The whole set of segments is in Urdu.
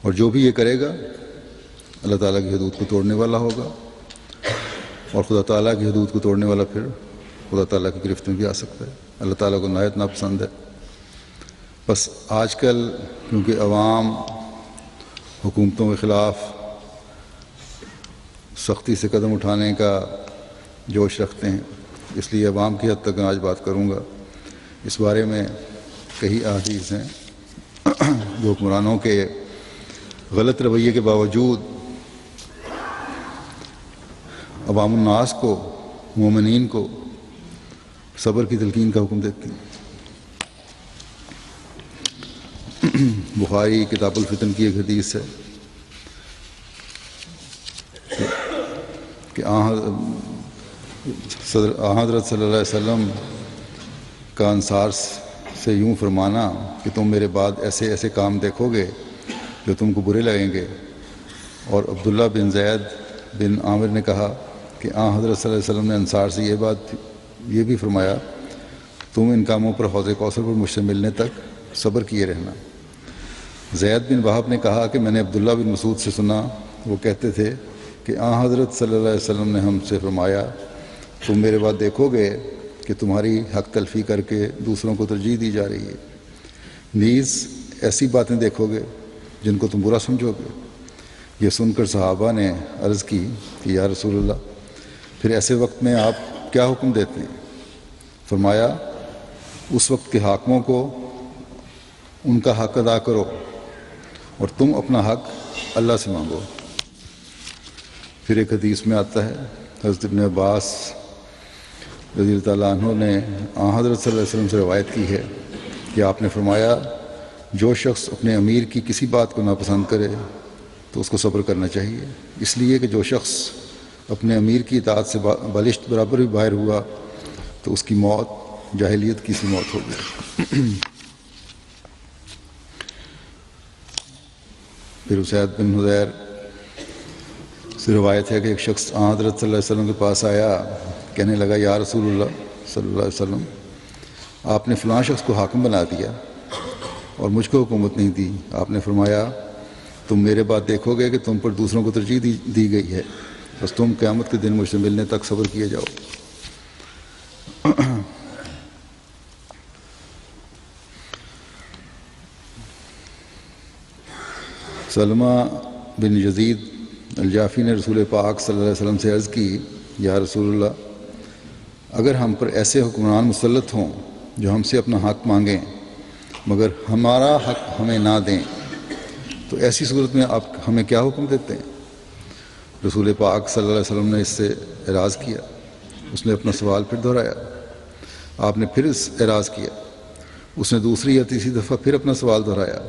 اور جو بھی یہ کرے گا اللہ تعالیٰ کی حدود کو توڑنے والا ہوگا، اور خدا تعالیٰ کی حدود کو توڑنے والا پھر خدا تعالیٰ کی گرفت میں بھی آ سکتا ہے۔ اللہ تعالیٰ کو نہایت ناپسند ہے۔ بس آج کل کیونکہ عوام حکومتوں کے خلاف سختی سے قدم اٹھانے کا جوش رکھتے ہیں، اس لیے عوام کی حد تک آج بات کروں گا۔ اس بارے میں کئی احادیث ہیں جو حکمرانوں کے غلط رویے کے باوجود عوام الناس کو، مومنین کو صبر کی تلقین کا حکم دیتی ہیں۔ بخاری کتاب الفتن کی ایک حدیث ہے کہ حضرت صلی اللہ علیہ وسلم کا انصار سے یوں فرمانا کہ تم میرے بعد ایسے ایسے کام دیکھو گے جو تم کو برے لگیں گے، اور عبداللہ بن زید بن عامر نے کہا کہ حضرت صلی اللہ علیہ وسلم نے انصار سے یہ بھی فرمایا تم ان کاموں پر حوض کوثر پر مجھ سے ملنے تک صبر کیے رہنا۔ زید بن وہب نے کہا کہ میں نے عبداللہ بن مسعود سے سنا، وہ کہتے تھے کہ حضرت صلی اللہ علیہ وسلم نے ہم سے فرمایا تم میرے بعد دیکھو گے کہ تمہاری حق تلفی کر کے دوسروں کو ترجیح دی جا رہی ہے، نیز ایسی باتیں دیکھو گے جن کو تم برا سمجھو گے۔ یہ سن کر صحابہ نے عرض کی کہ یا رسول اللہ، پھر ایسے وقت میں آپ کیا حکم دیتے ہیں؟ فرمایا اس وقت کے حاکموں کو ان کا حق ادا کرو اور تم اپنا حق اللہ سے مانگو۔ پھر ایک حدیث میں آتا ہے، حضرت ابن عباس رضی اللہ تعالیٰ عنہ نے حضرت صلی اللہ علیہ وسلم سے روایت کی ہے کہ آپ نے فرمایا جو شخص اپنے امیر کی کسی بات کو ناپسند کرے تو اس کو صبر کرنا چاہیے، اس لیے کہ جو شخص اپنے امیر کی اطاعت سے بالشت برابر بھی باہر ہوا تو اس کی موت جاہلیت کی سی موت ہوگی۔ پھر اسید بن حضیر سے روایت ہے کہ ایک شخص حضرت صلی اللہ علیہ وسلم کے پاس آیا، کہنے لگا یا رسول اللہ صلی اللہ علیہ وسلم، آپ نے فلاں شخص کو حاکم بنا دیا اور مجھ کو حکومت نہیں دی۔ آپ نے فرمایا تم میرے بعد دیکھو گے کہ تم پر دوسروں کو ترجیح دی گئی ہے، بس تم قیامت کے دن مجھ سے ملنے تک صبر کیے جاؤ۔ سلمہ بن یزید الجافی نے رسول پاک صلی اللہ علیہ وسلم سے عرض کی یا رسول اللہ، اگر ہم پر ایسے حکمران مسلط ہوں جو ہم سے اپنا حق مانگیں مگر ہمارا حق ہمیں نہ دیں تو ایسی صورت میں آپ ہمیں کیا حکم دیتے ہیں؟ رسول پاک صلی اللہ علیہ وسلم نے اس سے اعراض کیا، اس نے اپنا سوال پھر دہرایا، آپ نے پھر اعراض کیا، اس نے دوسری یا تیسری دفعہ پھر اپنا سوال دہرایا،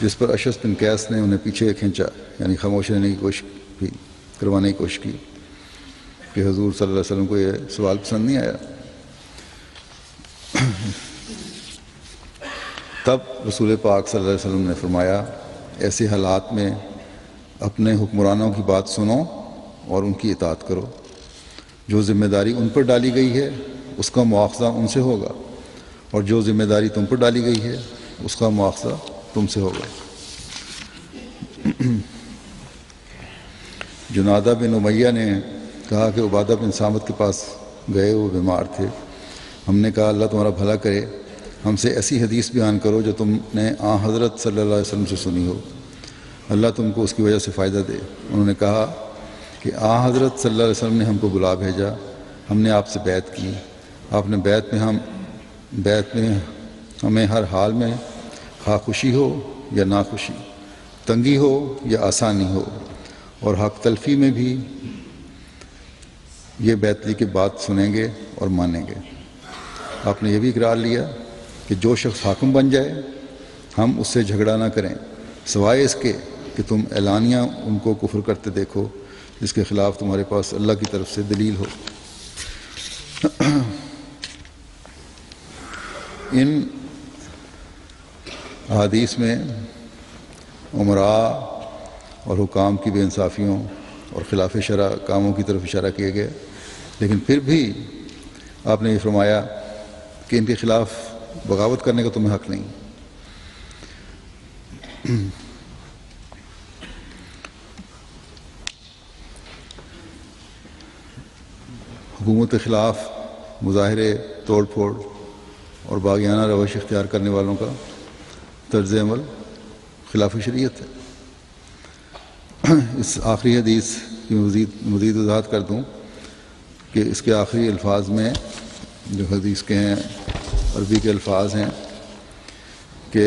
جس پر اشعث بن قیس نے انہیں پیچھے کھینچا، یعنی خاموش رہنے کی کوشش کی، کروانے کی کوشش کی کہ حضور صلی اللہ علیہ وسلم کو یہ سوال پسند نہیں آیا۔ تب رسول پاک صلی اللہ علیہ وسلم نے فرمایا ایسے حالات میں اپنے حکمرانوں کی بات سنو اور ان کی اطاعت کرو، جو ذمہ داری ان پر ڈالی گئی ہے اس کا مواخذہ ان سے ہوگا، اور جو ذمہ داری تم پر ڈالی گئی ہے اس کا مواخذہ تم سے ہوگا۔ جنادہ بن امیہ نے کہا کہ عبادہ بن صامت کے پاس گئے، وہ بیمار تھے۔ ہم نے کہا اللہ تمہارا بھلا کرے، ہم سے ایسی حدیث بیان کرو جو تم نے حضرت صلی اللہ علیہ وسلم سے سنی ہو، اللہ تم کو اس کی وجہ سے فائدہ دے۔ انہوں نے کہا کہ حضرت صلی اللہ علیہ وسلم نے ہم کو بلا بھیجا، ہم نے آپ سے بیعت کی، آپ نے بیعت میں ہمیں ہر حال میں خواہ خوشی ہو یا ناخوشی، تنگی ہو یا آسانی ہو، اور حق تلفی میں بھی یہ بیعت لی کے بات سنیں گے اور مانیں گے۔ آپ نے یہ بھی اقرار لیا کہ جو شخص حاکم بن جائے ہم اس سے جھگڑا نہ کریں سوائے اس کے کہ تم اعلانیہ ان کو کفر کرتے دیکھو جس کے خلاف تمہارے پاس اللہ کی طرف سے دلیل ہو۔ ان احادیث میں عمراء اور حکام کی بے انصافیوں اور خلاف شرع کاموں کی طرف اشارہ کیا گیا، لیکن پھر بھی آپ نے یہ فرمایا کہ ان کے خلاف بغاوت کرنے کا تمہیں حق نہیں۔ حکومت کے خلاف مظاہرے، توڑ پھوڑ اور باغیانہ روش اختیار کرنے والوں کا طرز عمل خلاف شریعت ہے۔ اس آخری حدیث کی مزید وضاحت کر دوں کہ اس کے آخری الفاظ میں جو حدیث کے ہیں، عربی کے الفاظ ہیں کہ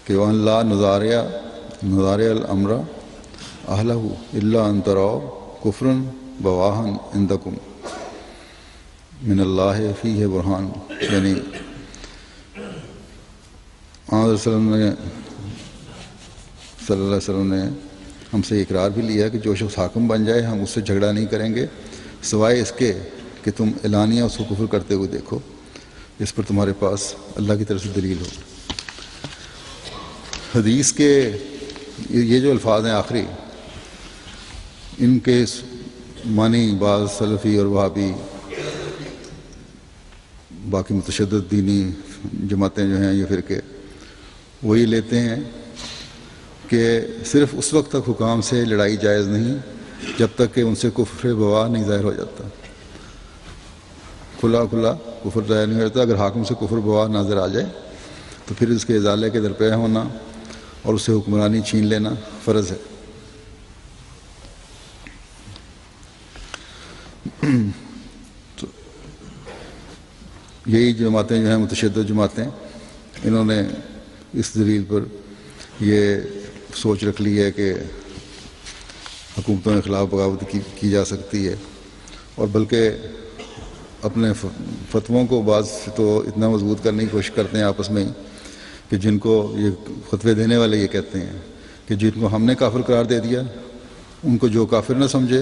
وَأَنْ لَا نُضَارِعَ الْأَمْرَ أَهْلَهُ إِلَّا أَنْ تَرَوْا كُفْرًا بَوَاحًا عِنْدَكُمْ مِنَ اللَّهِ فِيهِ بُرْهَانٌ، یعنی صلی اللہ علیہ وسلم نے ہم سے اقرار بھی لیا کہ جو شخص حاکم بن جائے ہم اس سے جھگڑا نہیں کریں گے سوائے اس کے کہ تم اعلانیہ اس کو کفر کرتے ہوئے دیکھو، اس پر تمہارے پاس اللہ کی طرف سے دلیل ہو۔ حدیث کے یہ جو الفاظ ہیں آخری، ان کے معنی بعض سلفی اور وہابی، باقی متشدد دینی جماعتیں جو ہیں یہ فرقے، وہی لیتے ہیں کہ صرف اس وقت تک حکام سے لڑائی جائز نہیں جب تک کہ ان سے کفر بواح نہیں ظاہر ہو جاتا، کھلا کفر ظاہر نہیں ہو جاتا۔ اگر حاکم سے کفر بواح نظر آ جائے تو پھر اس کے ازالے کے درپے ہونا اور اس سے حکمرانی چھین لینا فرض ہے۔ تو یہی جماعتیں جو ہیں متشدد جماعتیں، انہوں نے اس دلیل پر یہ سوچ رکھ لی ہے کہ حکومتوں کے خلاف بغاوت کی جا سکتی ہے، اور بلکہ اپنے فتووں کو بعض تو اتنا مضبوط کرنے کی کوشش کرتے ہیں آپس میں ہی کہ جن کو یہ فتوے دینے والے یہ کہتے ہیں کہ جن کو ہم نے کافر قرار دے دیا ان کو جو کافر نہ سمجھے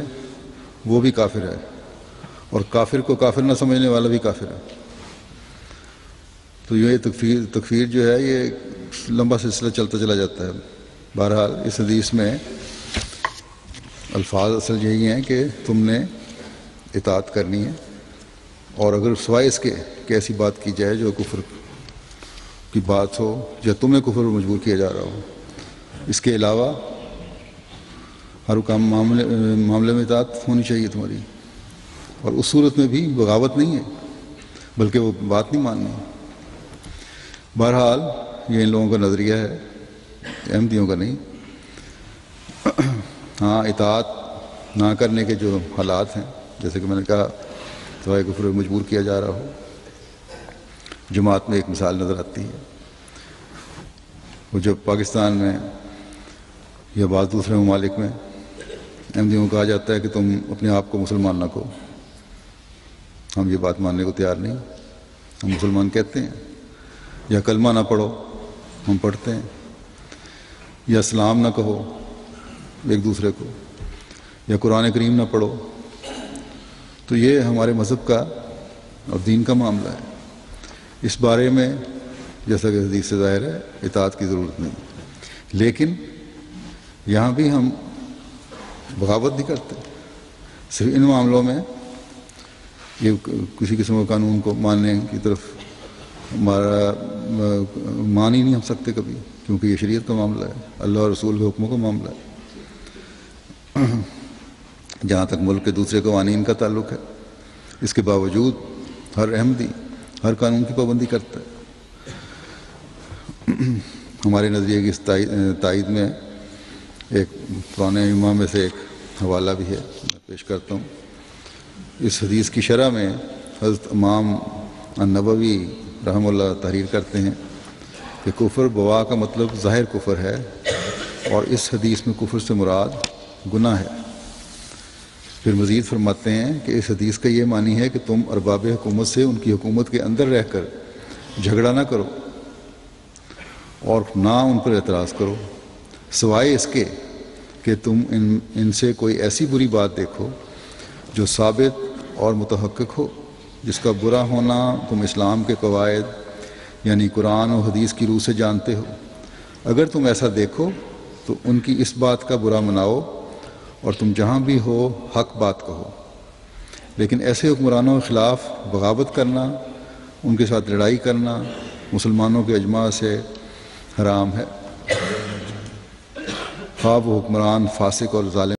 وہ بھی کافر ہے، اور کافر کو کافر نہ سمجھنے والا بھی کافر ہے۔ تو یہ تکفیر جو ہے یہ لمبا سلسلہ چلتا چلا جاتا ہے۔ بہرحال اس حدیث میں الفاظ اصل یہی ہیں کہ تم نے اطاعت کرنی ہے، اور اگر سوائے اس کے کہ ایسی بات کی جائے جو کفر کی بات ہو یا تمہیں کفر پر مجبور کیا جا رہا ہو، اس کے علاوہ ہر کام معاملے میں اطاعت ہونی چاہیے تمہاری، اور اس صورت میں بھی بغاوت نہیں ہے بلکہ وہ بات نہیں ماننی۔ بہرحال یہ ان لوگوں کا نظریہ ہے، احمدیوں کا نہیں۔ ہاں، اطاعت نہ کرنے کے جو حالات ہیں، جیسے کہ میں نے کہا سوائے کفر پر مجبور کیا جا رہا ہو، جماعت میں ایک مثال نظر آتی ہے۔ وہ جب پاکستان میں یا بعض دوسرے ممالک میں احمدیوں کو کہا جاتا ہے کہ تم اپنے آپ کو مسلمان نہ کہو، ہم یہ بات ماننے کو تیار نہیں، ہم مسلمان کہتے ہیں، یا کلمہ نہ پڑھو، ہم پڑھتے ہیں، یا سلام نہ کہو ایک دوسرے کو، یا قرآن کریم نہ پڑھو، تو یہ ہمارے مذہب کا اور دین کا معاملہ ہے۔ اس بارے میں جیسا کہ حدیث سے ظاہر ہے اطاعت کی ضرورت نہیں، لیکن یہاں بھی ہم بغاوت نہیں کرتے، صرف ان معاملوں میں یہ کسی قسم کے قانون کو ماننے کی طرف ہمارا مان ہی نہیں ہم سکتے کبھی، کیونکہ یہ شریعت کا معاملہ ہے، اللہ اور رسول کے حکموں کا معاملہ ہے۔ جہاں تک ملک کے دوسرے قوانین کا تعلق ہے، اس کے باوجود ہر احمدی ہر قانون کی پابندی کرتا ہے۔ ہمارے نظریے کی اس تائید میں ایک پرانے امام میں سے ایک حوالہ بھی ہے، میں پیش کرتا ہوں۔ اس حدیث کی شرح میں حضرت امام النووی رحمہ اللہ تحریر کرتے ہیں کہ کفر بواح کا مطلب ظاہر کفر ہے، اور اس حدیث میں کفر سے مراد گناہ ہے۔ پھر مزید فرماتے ہیں کہ اس حدیث کا یہ معنی ہے کہ تم ارباب حکومت سے ان کی حکومت کے اندر رہ کر جھگڑا نہ کرو اور نہ ان پر اعتراض کرو، سوائے اس کے کہ تم ان سے کوئی ایسی بری بات دیکھو جو ثابت اور متحقق ہو، جس کا برا ہونا تم اسلام کے قواعد یعنی قرآن و حدیث کی روح سے جانتے ہو۔ اگر تم ایسا دیکھو تو ان کی اس بات کا برا مناؤ، اور تم جہاں بھی ہو حق بات کہو، لیکن ایسے حکمرانوں کے خلاف بغاوت کرنا، ان کے ساتھ لڑائی کرنا مسلمانوں کے اجماع سے حرام ہے، خواہ وہ حکمران فاسق اور ظالم